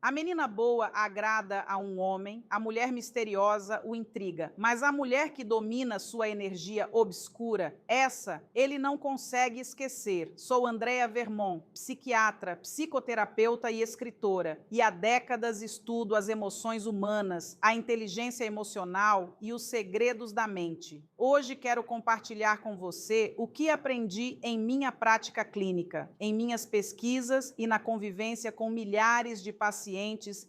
A menina boa agrada a um homem, a mulher misteriosa o intriga, mas a mulher que domina sua energia obscura, essa ele não consegue esquecer. Sou Andrea Vermont, psiquiatra, psicoterapeuta e escritora, e há décadas estudo as emoções humanas, a inteligência emocional e os segredos da mente. Hoje quero compartilhar com você o que aprendi em minha prática clínica, em minhas pesquisas e na convivência com milhares de pacientes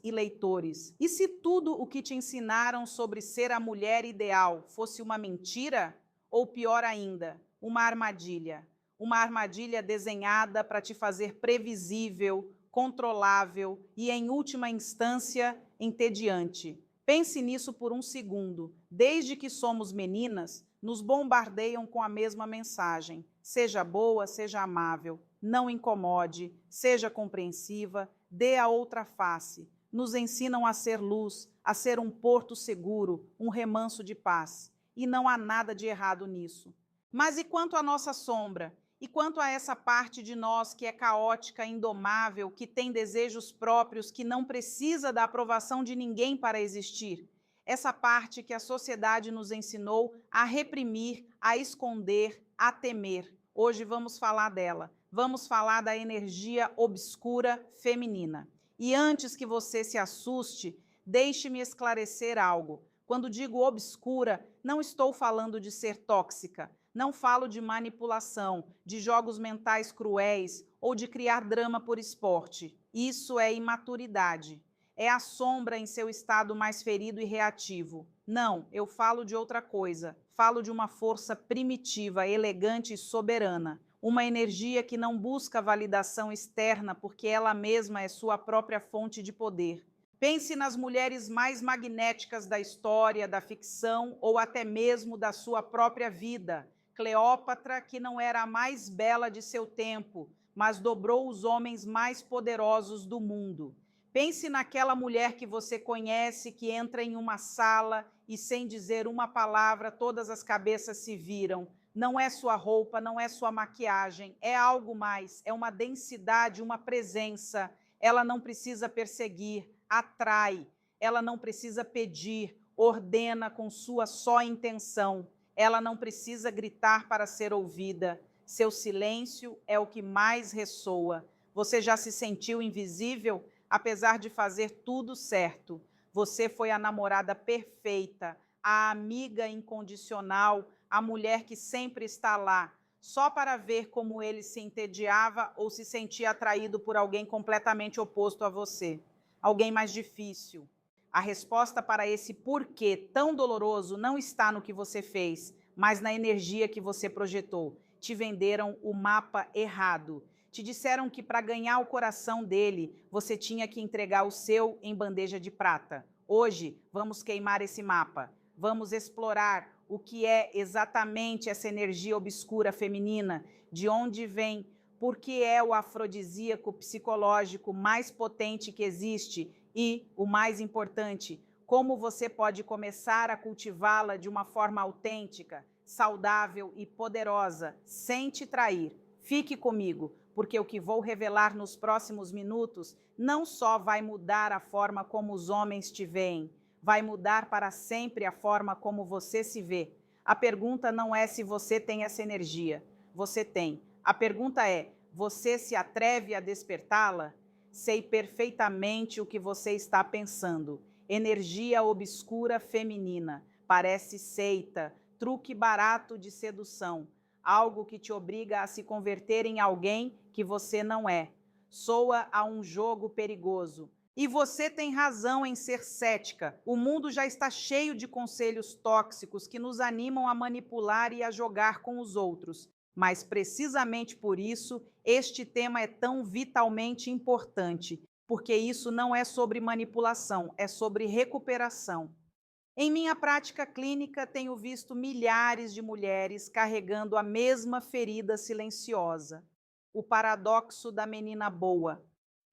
e leitores. E se tudo o que te ensinaram sobre ser a mulher ideal fosse uma mentira? Ou pior ainda, uma armadilha? Uma armadilha desenhada para te fazer previsível, controlável e, em última instância, entediante. Pense nisso por um segundo. Desde que somos meninas, nos bombardeiam com a mesma mensagem. Seja boa, seja amável, não incomode, seja compreensiva, dê a outra face. Nos ensinam a ser luz, a ser um porto seguro, um remanso de paz. E não há nada de errado nisso. Mas e quanto à nossa sombra? E quanto a essa parte de nós que é caótica, indomável, que tem desejos próprios, que não precisa da aprovação de ninguém para existir? Essa parte que a sociedade nos ensinou a reprimir, a esconder, a temer. Hoje vamos falar dela. Vamos falar da energia obscura feminina. E antes que você se assuste, deixe-me esclarecer algo. Quando digo obscura, não estou falando de ser tóxica, não falo de manipulação, de jogos mentais cruéis ou de criar drama por esporte. Isso é imaturidade. É a sombra em seu estado mais ferido e reativo. Não, eu falo de outra coisa. Falo de uma força primitiva, elegante e soberana. Uma energia que não busca validação externa porque ela mesma é sua própria fonte de poder. Pense nas mulheres mais magnéticas da história, da ficção ou até mesmo da sua própria vida. Cleópatra, que não era a mais bela de seu tempo, mas dobrou os homens mais poderosos do mundo. Pense naquela mulher que você conhece, que entra em uma sala e, sem dizer uma palavra, todas as cabeças se viram. Não é sua roupa, não é sua maquiagem, é algo mais, é uma densidade, uma presença. Ela não precisa perseguir, atrai. Ela não precisa pedir, ordena com sua só intenção. Ela não precisa gritar para ser ouvida. Seu silêncio é o que mais ressoa. Você já se sentiu invisível? Apesar de fazer tudo certo. Você foi a namorada perfeita, a amiga incondicional, a mulher que sempre está lá, só para ver como ele se entediava ou se sentia atraído por alguém completamente oposto a você. Alguém mais difícil. A resposta para esse porquê tão doloroso não está no que você fez, mas na energia que você projetou. Te venderam o mapa errado. Te disseram que para ganhar o coração dele, você tinha que entregar o seu em bandeja de prata. Hoje, vamos queimar esse mapa. Vamos explorar o que é exatamente essa energia obscura feminina, de onde vem, por que é o afrodisíaco psicológico mais potente que existe e, o mais importante, como você pode começar a cultivá-la de uma forma autêntica, saudável e poderosa, sem te trair. Fique comigo, porque o que vou revelar nos próximos minutos não só vai mudar a forma como os homens te veem, vai mudar para sempre a forma como você se vê. A pergunta não é se você tem essa energia. Você tem. A pergunta é, você se atreve a despertá-la? Sei perfeitamente o que você está pensando. Energia obscura feminina. Parece seita, truque barato de sedução. Algo que te obriga a se converter em alguém que você não é. Soa a um jogo perigoso. E você tem razão em ser cética. O mundo já está cheio de conselhos tóxicos que nos animam a manipular e a jogar com os outros. Mas precisamente por isso, este tema é tão vitalmente importante, porque isso não é sobre manipulação, é sobre recuperação. Em minha prática clínica, tenho visto milhares de mulheres carregando a mesma ferida silenciosa, o paradoxo da menina boa,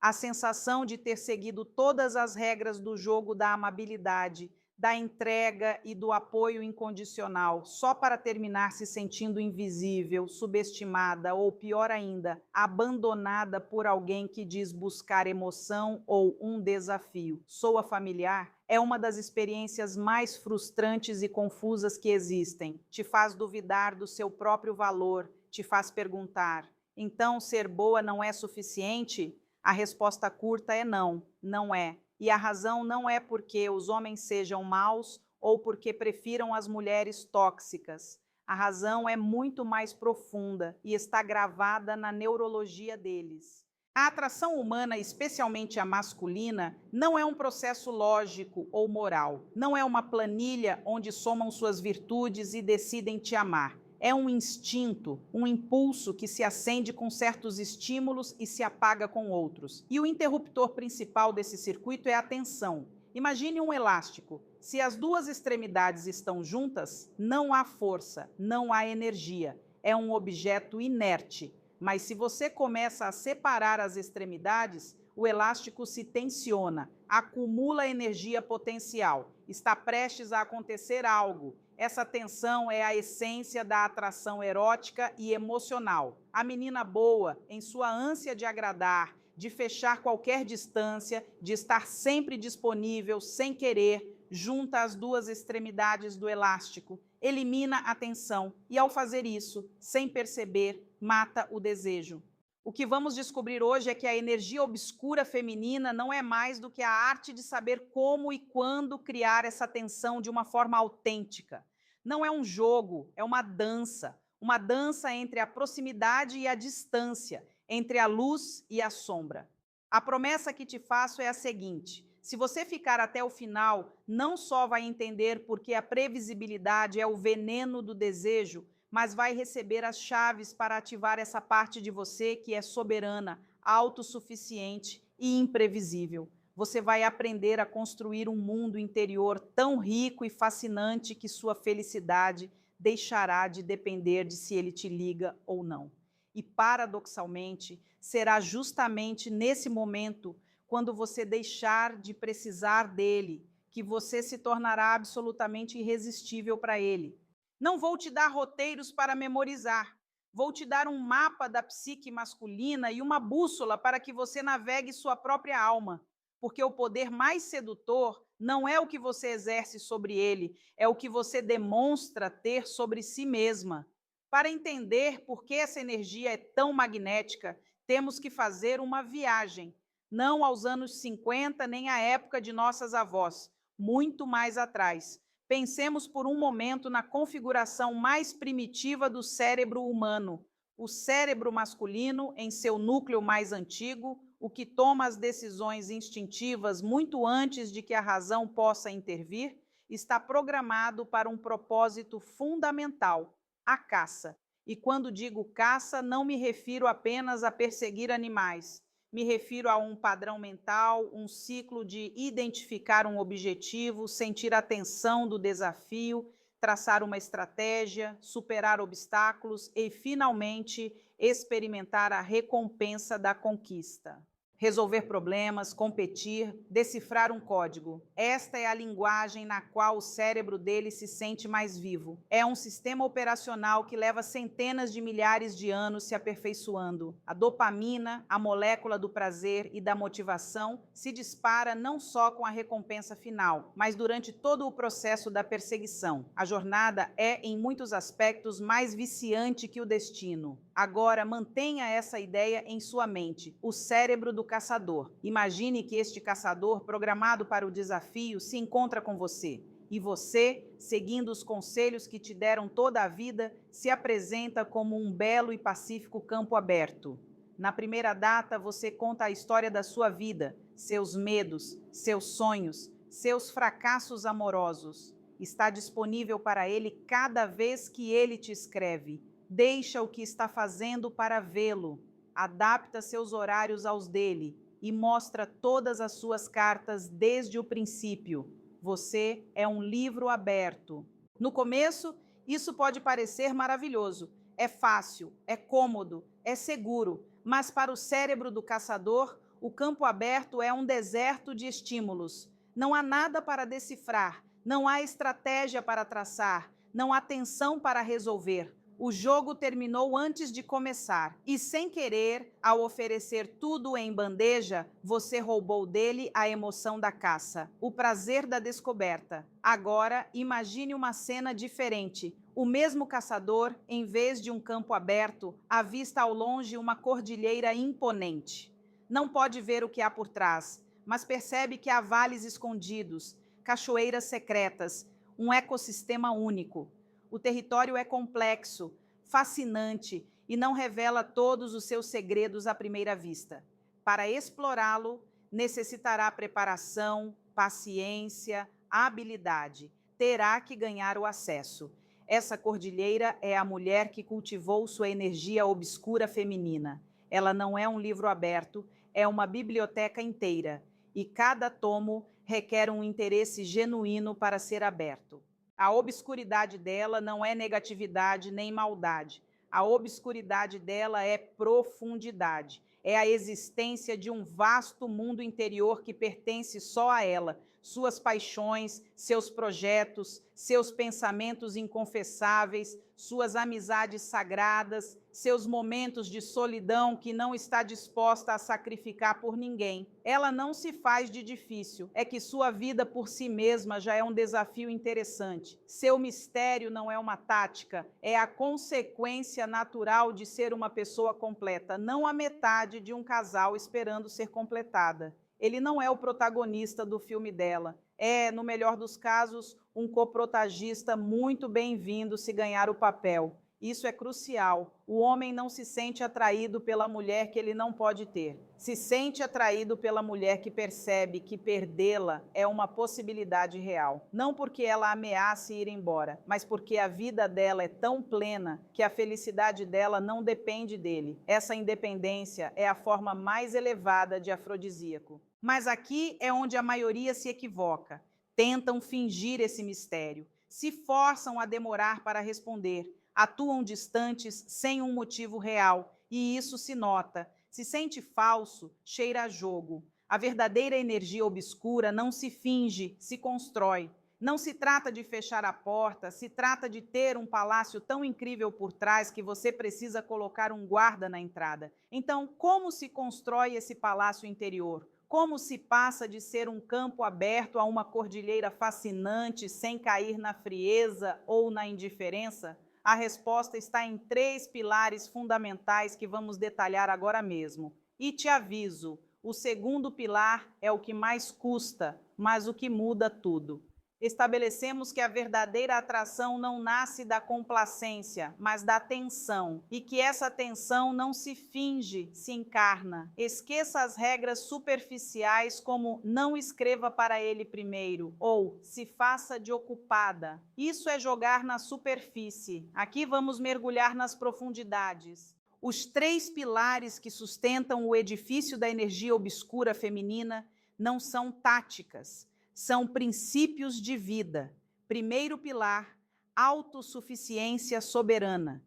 a sensação de ter seguido todas as regras do jogo da amabilidade, da entrega e do apoio incondicional, só para terminar se sentindo invisível, subestimada ou, pior ainda, abandonada por alguém que diz buscar emoção ou um desafio. Soa familiar? É uma das experiências mais frustrantes e confusas que existem. Te faz duvidar do seu próprio valor, te faz perguntar: então ser boa não é suficiente? A resposta curta é não, não é. E a razão não é porque os homens sejam maus ou porque prefiram as mulheres tóxicas. A razão é muito mais profunda e está gravada na neurologia deles. A atração humana, especialmente a masculina, não é um processo lógico ou moral. Não é uma planilha onde somam suas virtudes e decidem te amar. É um instinto, um impulso que se acende com certos estímulos e se apaga com outros. E o interruptor principal desse circuito é a tensão. Imagine um elástico. Se as duas extremidades estão juntas, não há força, não há energia. É um objeto inerte. Mas se você começa a separar as extremidades, o elástico se tensiona, acumula energia potencial, está prestes a acontecer algo. Essa tensão é a essência da atração erótica e emocional. A menina boa, em sua ânsia de agradar, de fechar qualquer distância, de estar sempre disponível, sem querer, junta as duas extremidades do elástico, elimina a tensão e, ao fazer isso, sem perceber, mata o desejo. O que vamos descobrir hoje é que a energia obscura feminina não é mais do que a arte de saber como e quando criar essa tensão de uma forma autêntica. Não é um jogo, é uma dança entre a proximidade e a distância, entre a luz e a sombra. A promessa que te faço é a seguinte: se você ficar até o final, não só vai entender porque a previsibilidade é o veneno do desejo, mas vai receber as chaves para ativar essa parte de você que é soberana, autossuficiente e imprevisível. Você vai aprender a construir um mundo interior tão rico e fascinante que sua felicidade deixará de depender de se ele te liga ou não. E, paradoxalmente, será justamente nesse momento, quando você deixar de precisar dele, que você se tornará absolutamente irresistível para ele. Não vou te dar roteiros para memorizar. Vou te dar um mapa da psique masculina e uma bússola para que você navegue sua própria alma. Porque o poder mais sedutor não é o que você exerce sobre ele, é o que você demonstra ter sobre si mesma. Para entender por que essa energia é tão magnética, temos que fazer uma viagem, não aos anos 50 nem à época de nossas avós, muito mais atrás. Pensemos por um momento na configuração mais primitiva do cérebro humano, o cérebro masculino em seu núcleo mais antigo, o que toma as decisões instintivas muito antes de que a razão possa intervir, está programado para um propósito fundamental, a caça. E quando digo caça, não me refiro apenas a perseguir animais. Me refiro a um padrão mental, um ciclo de identificar um objetivo, sentir a tensão do desafio, traçar uma estratégia, superar obstáculos e, finalmente, experimentar a recompensa da conquista. Resolver problemas, competir, decifrar um código. Esta é a linguagem na qual o cérebro dele se sente mais vivo. É um sistema operacional que leva centenas de milhares de anos se aperfeiçoando. A dopamina, a molécula do prazer e da motivação, se dispara não só com a recompensa final, mas durante todo o processo da perseguição. A jornada é, em muitos aspectos, mais viciante que o destino. Agora, mantenha essa ideia em sua mente, o cérebro do caçador. Imagine que este caçador, programado para o desafio, se encontra com você. E você, seguindo os conselhos que te deram toda a vida, se apresenta como um belo e pacífico campo aberto. Na primeira data, você conta a história da sua vida, seus medos, seus sonhos, seus fracassos amorosos. Está disponível para ele cada vez que ele te escreve. Deixa o que está fazendo para vê-lo. Adapta seus horários aos dele e mostra todas as suas cartas desde o princípio. Você é um livro aberto. No começo, isso pode parecer maravilhoso. É fácil, é cômodo, é seguro, mas para o cérebro do caçador, o campo aberto é um deserto de estímulos. Não há nada para decifrar, Não há estratégia para traçar, não há tensão para resolver. O jogo terminou antes de começar e, sem querer, ao oferecer tudo em bandeja, você roubou dele a emoção da caça, o prazer da descoberta. Agora, imagine uma cena diferente. O mesmo caçador, em vez de um campo aberto, avista ao longe uma cordilheira imponente. Não pode ver o que há por trás, mas percebe que há vales escondidos, cachoeiras secretas, um ecossistema único. O território é complexo, fascinante e não revela todos os seus segredos à primeira vista. Para explorá-lo, necessitará preparação, paciência, habilidade. Terá que ganhar o acesso. Essa cordilheira é a mulher que cultivou sua energia obscura feminina. Ela não é um livro aberto, é uma biblioteca inteira, e cada tomo requer um interesse genuíno para ser aberto. A obscuridade dela não é negatividade nem maldade. A obscuridade dela é profundidade. É a existência de um vasto mundo interior que pertence só a ela. Suas paixões, seus projetos, seus pensamentos inconfessáveis, suas amizades sagradas, seus momentos de solidão que não está disposta a sacrificar por ninguém. Ela não se faz de difícil, é que sua vida por si mesma já é um desafio interessante. Seu mistério não é uma tática, é a consequência natural de ser uma pessoa completa, não a metade de um casal esperando ser completada. Ele não é o protagonista do filme dela. É, no melhor dos casos, um coprotagista muito bem-vindo se ganhar o papel. Isso é crucial. O homem não se sente atraído pela mulher que ele não pode ter. Se sente atraído pela mulher que percebe que perdê-la é uma possibilidade real. Não porque ela ameace ir embora, mas porque a vida dela é tão plena que a felicidade dela não depende dele. Essa independência é a forma mais elevada de afrodisíaco. Mas aqui é onde a maioria se equivoca. Tentam fingir esse mistério, se forçam a demorar para responder, atuam distantes sem um motivo real, e isso se nota. Se sente falso, cheira a jogo. A verdadeira energia obscura não se finge, se constrói. Não se trata de fechar a porta, se trata de ter um palácio tão incrível por trás que você precisa colocar um guarda na entrada. Então, como se constrói esse palácio interior? Como se passa de ser um campo aberto a uma cordilheira fascinante sem cair na frieza ou na indiferença? A resposta está em 3 pilares fundamentais que vamos detalhar agora mesmo. E te aviso, o segundo pilar é o que mais custa, mas o que muda tudo. Estabelecemos que a verdadeira atração não nasce da complacência, mas da tensão, e que essa tensão não se finge, se encarna. Esqueça as regras superficiais como não escreva para ele primeiro, ou se faça de ocupada. Isso é jogar na superfície. Aqui vamos mergulhar nas profundidades. Os 3 pilares que sustentam o edifício da energia obscura feminina não são táticas, são princípios de vida. Primeiro pilar, autossuficiência soberana.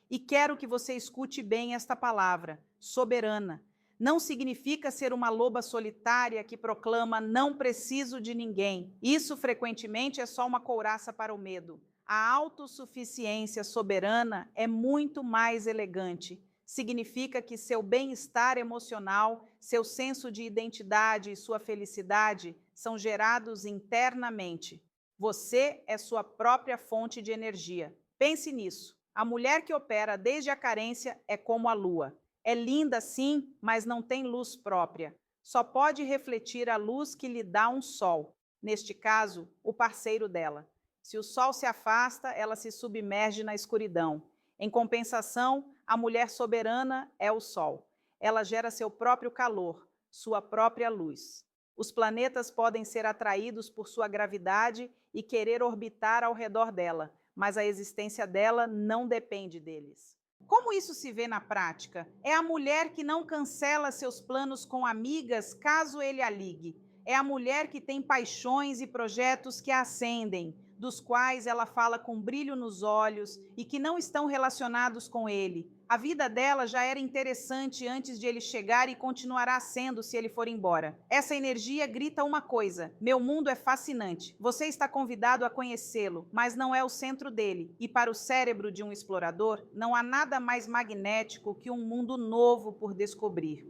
E quero que você escute bem esta palavra, soberana. Não significa ser uma loba solitária que proclama não preciso de ninguém. Isso frequentemente é só uma couraça para o medo. A autossuficiência soberana é muito mais elegante. Significa que seu bem-estar emocional, seu senso de identidade e sua felicidade são gerados internamente. Você é sua própria fonte de energia. Pense nisso. A mulher que opera desde a carência é como a lua. É linda, sim, mas não tem luz própria. Só pode refletir a luz que lhe dá um sol. Neste caso, o parceiro dela. Se o sol se afasta, ela se submerge na escuridão. Em compensação, a mulher soberana é o sol. Ela gera seu próprio calor, sua própria luz. Os planetas podem ser atraídos por sua gravidade e querer orbitar ao redor dela, mas a existência dela não depende deles. Como isso se vê na prática? É a mulher que não cancela seus planos com amigas caso ele a ligue. É a mulher que tem paixões e projetos que a acendem, dos quais ela fala com brilho nos olhos e que não estão relacionados com ele, A vida dela já era interessante antes de ele chegar e continuará sendo se ele for embora. Essa energia grita uma coisa: meu mundo é fascinante. Você está convidado a conhecê-lo, mas não é o centro dele. E para o cérebro de um explorador, não há nada mais magnético que um mundo novo por descobrir.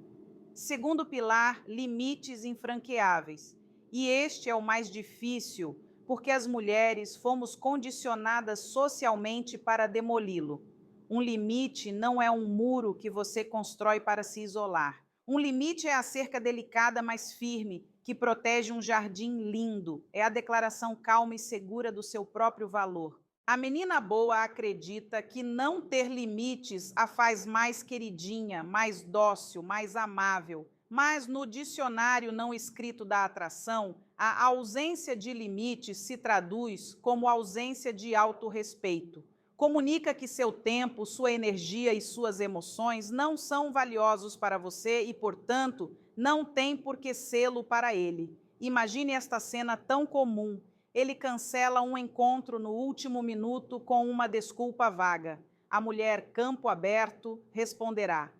Segundo pilar, limites infranqueáveis. E este é o mais difícil, porque as mulheres fomos condicionadas socialmente para demoli-lo. Um limite não é um muro que você constrói para se isolar. Um limite é a cerca delicada, mas firme, que protege um jardim lindo. É a declaração calma e segura do seu próprio valor. A menina boa acredita que não ter limites a faz mais queridinha, mais dócil, mais amável. Mas no dicionário não escrito da atração, a ausência de limites se traduz como ausência de autorrespeito. Comunica que seu tempo, sua energia e suas emoções não são valiosos para você e, portanto, não tem por que sê-lo para ele. Imagine esta cena tão comum. Ele cancela um encontro no último minuto com uma desculpa vaga. A mulher, campo aberto, responderá: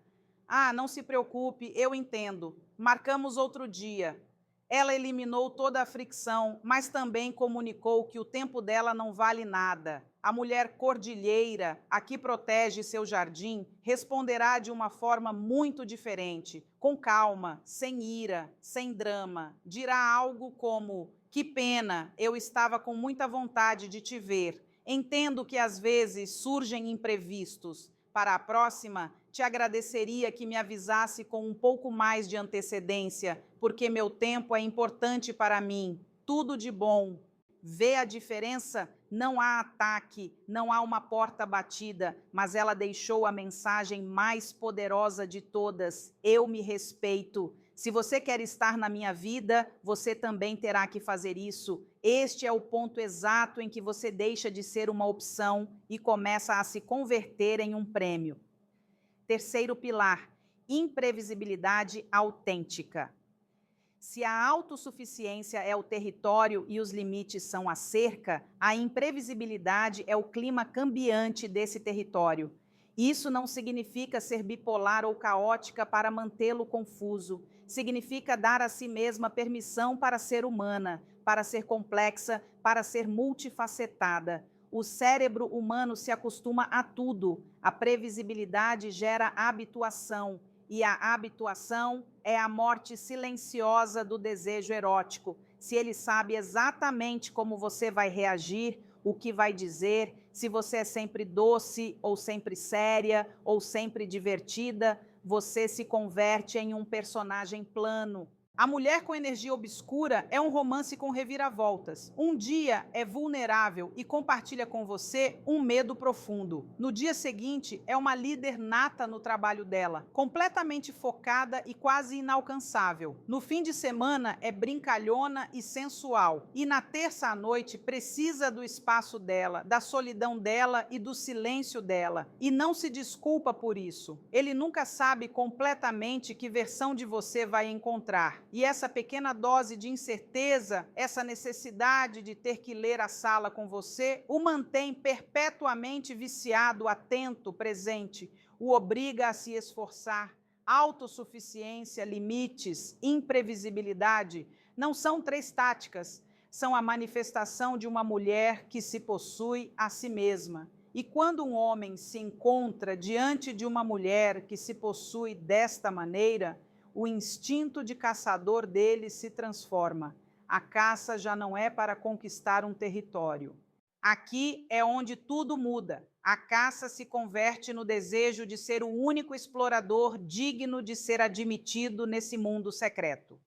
ah, não se preocupe, eu entendo. Marcamos outro dia. Ela eliminou toda a fricção, mas também comunicou que o tempo dela não vale nada. A mulher cordilheira, a que protege seu jardim, responderá de uma forma muito diferente, com calma, sem ira, sem drama. Dirá algo como: que pena, eu estava com muita vontade de te ver. Entendo que às vezes surgem imprevistos. Para a próxima, te agradeceria que me avisasse com um pouco mais de antecedência, porque meu tempo é importante para mim. Tudo de bom. Vê a diferença? Não há ataque, não há uma porta batida, mas ela deixou a mensagem mais poderosa de todas: eu me respeito. Se você quer estar na minha vida, você também terá que fazer isso. Este é o ponto exato em que você deixa de ser uma opção e começa a se converter em um prêmio. Terceiro pilar, imprevisibilidade autêntica. Se a autossuficiência é o território e os limites são a cerca, a imprevisibilidade é o clima cambiante desse território. Isso não significa ser bipolar ou caótica para mantê-lo confuso. Significa dar a si mesma permissão para ser humana, para ser complexa, para ser multifacetada. O cérebro humano se acostuma a tudo. A previsibilidade gera habituação. E a habituação é a morte silenciosa do desejo erótico. Se ele sabe exatamente como você vai reagir, o que vai dizer, se você é sempre doce, ou sempre séria, ou sempre divertida, você se converte em um personagem plano. A Mulher com Energia Obscura é um romance com reviravoltas. Um dia é vulnerável e compartilha com você um medo profundo. No dia seguinte, é uma líder nata no trabalho dela, completamente focada e quase inalcançável. No fim de semana, é brincalhona e sensual. E na terça à noite, precisa do espaço dela, da solidão dela e do silêncio dela. E não se desculpa por isso. Ele nunca sabe completamente que versão de você vai encontrar. E essa pequena dose de incerteza, essa necessidade de ter que ler a sala com você, o mantém perpetuamente viciado, atento, presente, o obriga a se esforçar. Autossuficiência, limites, imprevisibilidade não são três táticas, são a manifestação de uma mulher que se possui a si mesma. E quando um homem se encontra diante de uma mulher que se possui desta maneira, o instinto de caçador dele se transforma. A caça já não é para conquistar um território. Aqui é onde tudo muda. A caça se converte no desejo de ser o único explorador digno de ser admitido nesse mundo secreto.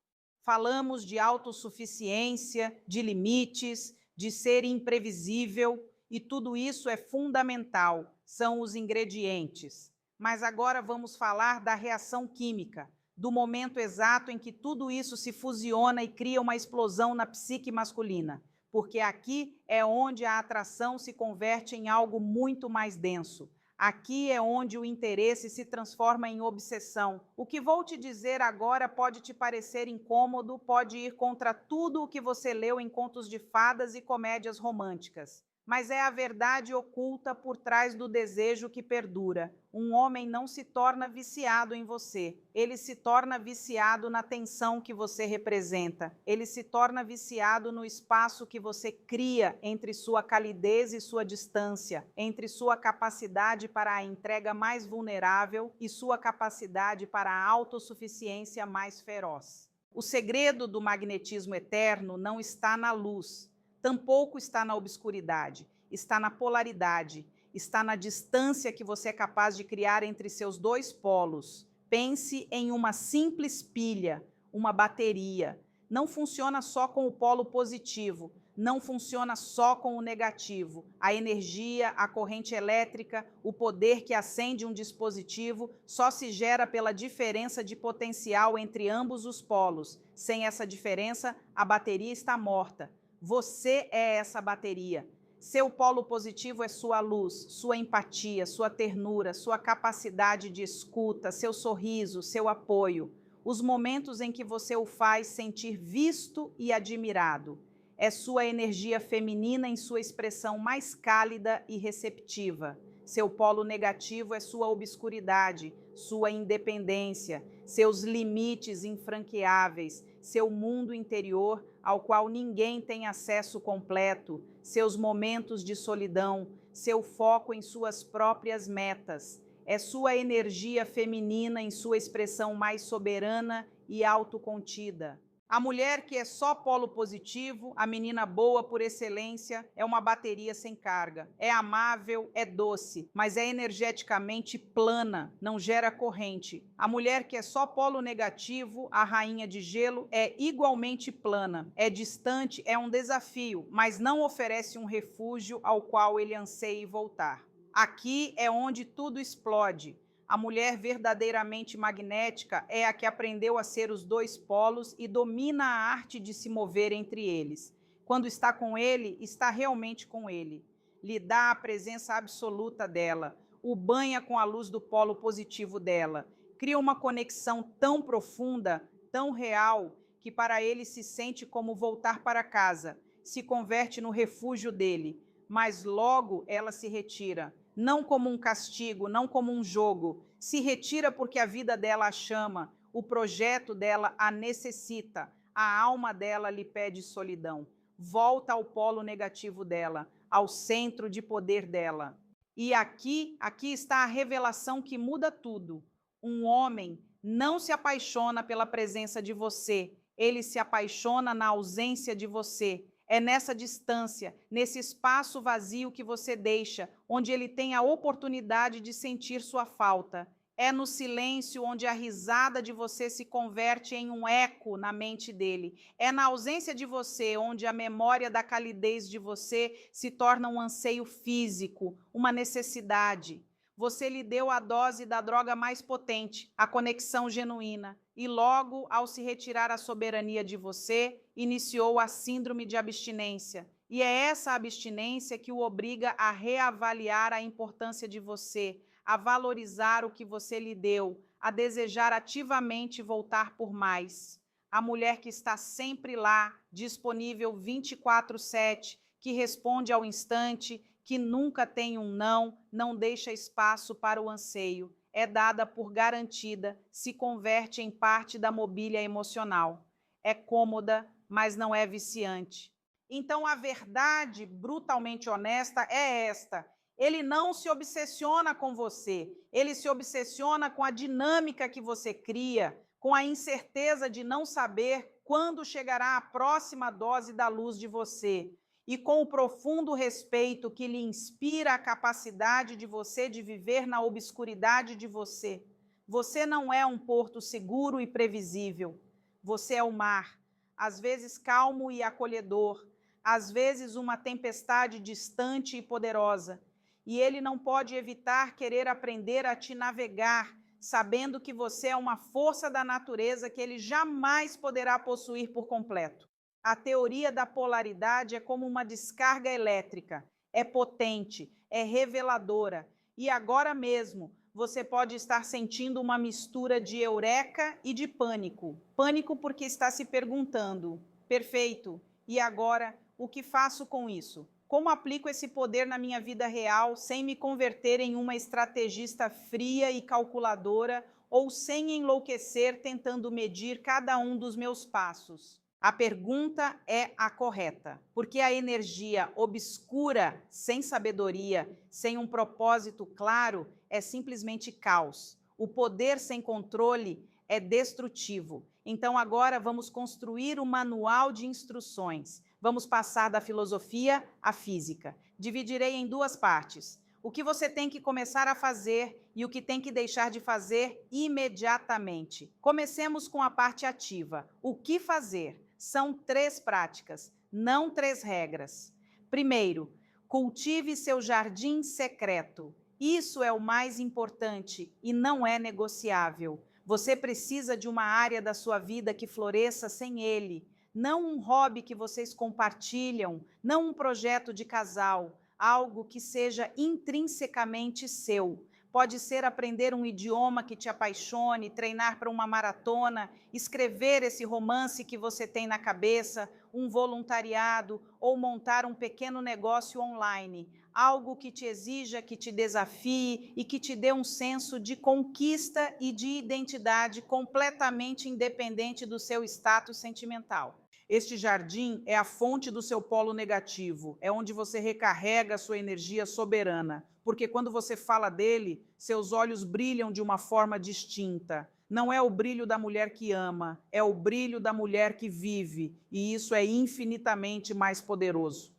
Falamos de autossuficiência, de limites, de ser imprevisível, e tudo isso é fundamental, são os ingredientes. Mas agora vamos falar da reação química, do momento exato em que tudo isso se fusiona e cria uma explosão na psique masculina, porque aqui é onde a atração se converte em algo muito mais denso. Aqui é onde o interesse se transforma em obsessão. O que vou te dizer agora pode te parecer incômodo, pode ir contra tudo o que você leu em contos de fadas e comédias românticas. mas é a verdade oculta por trás do desejo que perdura. Um homem não se torna viciado em você, ele se torna viciado na tensão que você representa, ele se torna viciado no espaço que você cria entre sua calidez e sua distância, entre sua capacidade para a entrega mais vulnerável e sua capacidade para a autossuficiência mais feroz. O segredo do magnetismo eterno não está na luz, tampouco está na obscuridade, está na polaridade, está na distância que você é capaz de criar entre seus dois polos. Pense em uma simples pilha, uma bateria. Não funciona só com o polo positivo, não funciona só com o negativo. A energia, a corrente elétrica, o poder que acende um dispositivo só se gera pela diferença de potencial entre ambos os polos. Sem essa diferença, a bateria está morta. Você é essa bateria. Seu polo positivo é sua luz, sua empatia, sua ternura, sua capacidade de escuta, seu sorriso, seu apoio. Os momentos em que você o faz sentir visto e admirado. É sua energia feminina em sua expressão mais cálida e receptiva. Seu polo negativo é sua obscuridade, sua independência, seus limites infranqueáveis, seu mundo interior ao qual ninguém tem acesso completo, seus momentos de solidão, seu foco em suas próprias metas. É sua energia feminina em sua expressão mais soberana e autocontida. A mulher que é só polo positivo, a menina boa por excelência, é uma bateria sem carga. É amável, é doce, mas é energeticamente plana, não gera corrente. A mulher que é só polo negativo, a rainha de gelo, é igualmente plana. É distante, é um desafio, mas não oferece um refúgio ao qual ele anseie voltar. Aqui é onde tudo explode. A mulher verdadeiramente magnética é a que aprendeu a ser os dois polos e domina a arte de se mover entre eles. Quando está com ele, está realmente com ele. Lhe dá a presença absoluta dela, o banha com a luz do polo positivo dela. Cria uma conexão tão profunda, tão real, que para ele se sente como voltar para casa, se converte no refúgio dele, mas logo ela se retira. Não como um castigo, não como um jogo. Se retira porque a vida dela a chama, o projeto dela a necessita, a alma dela lhe pede solidão. Volta ao polo negativo dela, ao centro de poder dela. E aqui está a revelação que muda tudo. Um homem não se apaixona pela presença de você, ele se apaixona na ausência de você. É nessa distância, nesse espaço vazio que você deixa, onde ele tem a oportunidade de sentir sua falta. É no silêncio onde a risada de você se converte em um eco na mente dele. É na ausência de você onde a memória da calidez de você se torna um anseio físico, uma necessidade. Você lhe deu a dose da droga mais potente, a conexão genuína, e logo, ao se retirar a soberania de você, iniciou a síndrome de abstinência. E é essa abstinência que o obriga a reavaliar a importância de você, a valorizar o que você lhe deu, a desejar ativamente voltar por mais. A mulher que está sempre lá, disponível 24/7, que responde ao instante, que nunca tem um não, não deixa espaço para o anseio, é dada por garantida, se converte em parte da mobília emocional. É cômoda, mas não é viciante. Então, a verdade brutalmente honesta é esta: ele não se obsessiona com você, ele se obsessiona com a dinâmica que você cria, com a incerteza de não saber quando chegará a próxima dose da luz de você, e com o profundo respeito que lhe inspira a capacidade de você de viver na obscuridade de você. Você não é um porto seguro e previsível. Você é o mar, às vezes calmo e acolhedor, às vezes uma tempestade distante e poderosa. E ele não pode evitar querer aprender a te navegar, sabendo que você é uma força da natureza que ele jamais poderá possuir por completo. A teoria da polaridade é como uma descarga elétrica, é potente, é reveladora, e agora mesmo você pode estar sentindo uma mistura de eureka e de pânico. Pânico porque está se perguntando, perfeito, e agora o que faço com isso? Como aplico esse poder na minha vida real sem me converter em uma estrategista fria e calculadora ou sem enlouquecer tentando medir cada um dos meus passos? A pergunta é a correta, porque a energia obscura, sem sabedoria, sem um propósito claro, é simplesmente caos. O poder sem controle é destrutivo. Então agora vamos construir um manual de instruções. Vamos passar da filosofia à física. Dividirei em duas partes. O que você tem que começar a fazer e o que tem que deixar de fazer imediatamente. Comecemos com a parte ativa. O que fazer? São 3 práticas, não 3 regras. Primeiro, cultive seu jardim secreto. Isso é o mais importante e não é negociável. Você precisa de uma área da sua vida que floresça sem ele. Não um hobby que vocês compartilham, não um projeto de casal, algo que seja intrinsecamente seu. Pode ser aprender um idioma que te apaixone, treinar para uma maratona, escrever esse romance que você tem na cabeça, um voluntariado ou montar um pequeno negócio online. Algo que te exija, que te desafie e que te dê um senso de conquista e de identidade completamente independente do seu status sentimental. Este jardim é a fonte do seu polo negativo, é onde você recarrega a sua energia soberana, porque quando você fala dele, seus olhos brilham de uma forma distinta. Não é o brilho da mulher que ama, é o brilho da mulher que vive, e isso é infinitamente mais poderoso.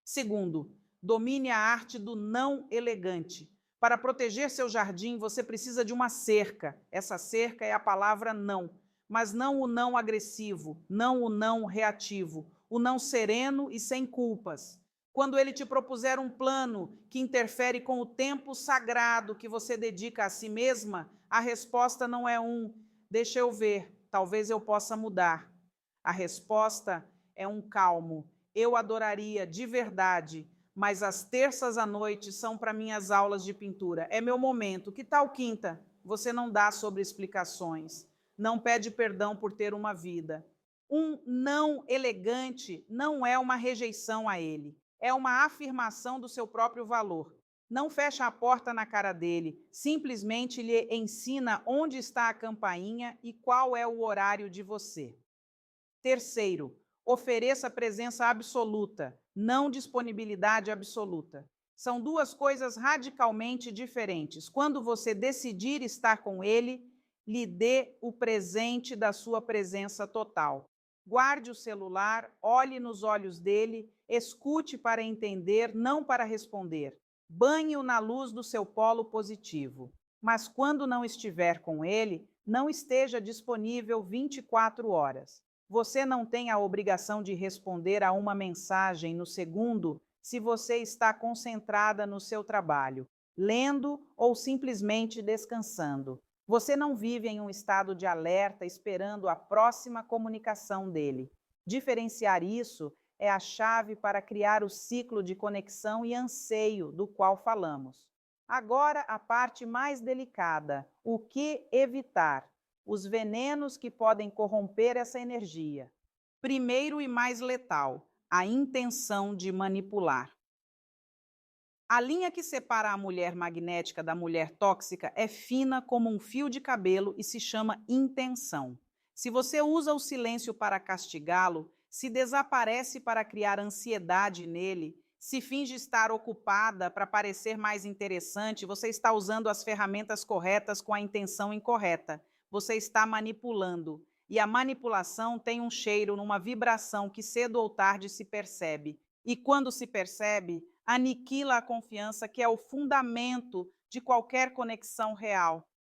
Segundo, domine a arte do não elegante. Para proteger seu jardim, você precisa de uma cerca. Essa cerca é a palavra não. Mas não o não agressivo, não o não reativo, o não sereno e sem culpas. Quando ele te propuser um plano que interfere com o tempo sagrado que você dedica a si mesma, a resposta não é deixa eu ver, talvez eu possa mudar. A resposta é um calmo, eu adoraria de verdade, mas as terças à noite são para minhas aulas de pintura. É meu momento. Que tal quinta? Você não dá sobre explicações. Não pede perdão por ter uma vida. Um não elegante não é uma rejeição a ele, é uma afirmação do seu próprio valor. Não fecha a porta na cara dele, simplesmente lhe ensina onde está a campainha e qual é o horário de você. Terceiro, ofereça presença absoluta, não disponibilidade absoluta. São duas coisas radicalmente diferentes. Quando você decidir estar com ele, lhe dê o presente da sua presença total. Guarde o celular, olhe nos olhos dele, escute para entender, não para responder. Banhe-o na luz do seu polo positivo. Mas quando não estiver com ele, não esteja disponível 24 horas. Você não tem a obrigação de responder a uma mensagem no segundo se você está concentrada no seu trabalho, lendo ou simplesmente descansando. Você não vive em um estado de alerta esperando a próxima comunicação dele. Diferenciar isso é a chave para criar o ciclo de conexão e anseio do qual falamos. Agora, a parte mais delicada: o que evitar? Os venenos que podem corromper essa energia. Primeiro e mais letal, a intenção de manipular. A linha que separa a mulher magnética da mulher tóxica é fina como um fio de cabelo e se chama intenção. Se você usa o silêncio para castigá-lo, se desaparece para criar ansiedade nele, se finge estar ocupada para parecer mais interessante, você está usando as ferramentas corretas com a intenção incorreta. Você está manipulando. E a manipulação tem um cheiro, numa vibração que cedo ou tarde se percebe. E quando se percebe, aniquila a confiança, que é o fundamento de qualquer conexão real.